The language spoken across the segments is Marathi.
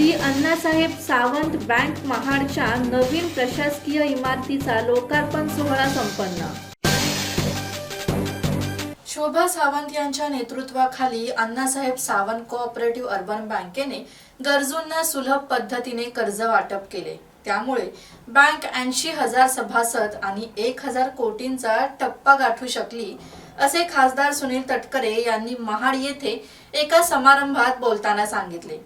श्री अण्णासाहेब सावंत बँक महाडच्या नवीन प्रशासकीय इमारतीचा लोकार्पण सोहळा संपन्न। शोभा सावंत यांच्या नेतृत्वाखाली अण्णासाहेब सावंत कोऑपरेटिव्ह अर्बन बँकेने गरजूंना सुलभ पद्धतीने कर्ज वाटप केले। त्यामुळे बँक 80,000 सभासद आणि 1,000 कोटींचा टप्पा गाठू शकली, असे खासदार सुनील तटकरे यांनी महाड येथे एका समारंभात बोलताना सांगितले।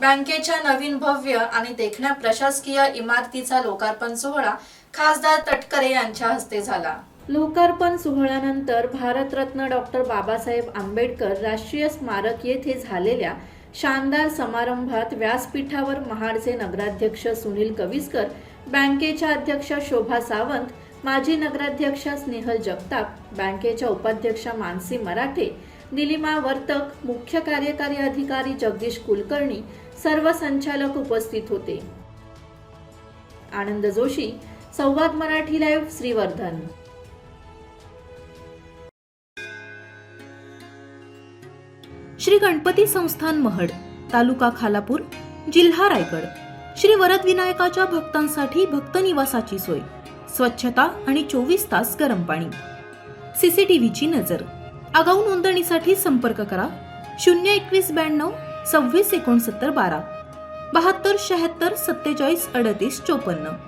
बँकेच्या नवीन भव्य आणि देखण्या प्रशासकीय इमारतीचा लोकार्पण सोहळा खासदार तटकरे यांच्या हस्ते झाला। लोकार्पण सोहळ्यानंतर भारतरत्न डॉक्टर बाबासाहेब आंबेडकर राष्ट्रीय स्मारक येथे झालेल्या शानदार समारंभात व्यासपीठावर महाडचे नगराध्यक्ष सुनील कविस्कर, बँकेच्या अध्यक्ष शोभा सावंत, माजी नगराध्यक्ष स्नेहल जगताप, बँकेच्या उपाध्यक्षा मानसी मराठे, निलिमा वर्तक, मुख्य कार्यकारी अधिकारी जगदीश कुलकर्णी, सर्व संचालक उपस्थित होते। आनंद जोशी, संवाद मराठी लाईव्ह, श्रीवर्धन। श्री गणपती संस्थान महड, तालुका खालापूर, जिल्हा रायगड। श्री वरदविनायकाच्या भक्तांसाठी भक्त निवासाची सोय, स्वच्छता आणि 24 तास गरम पाणी, सीसीटीव्हीची नजर। आगाऊ नोंदणीसाठी संपर्क करा 02192 26 69 12 72 76 47 38 54।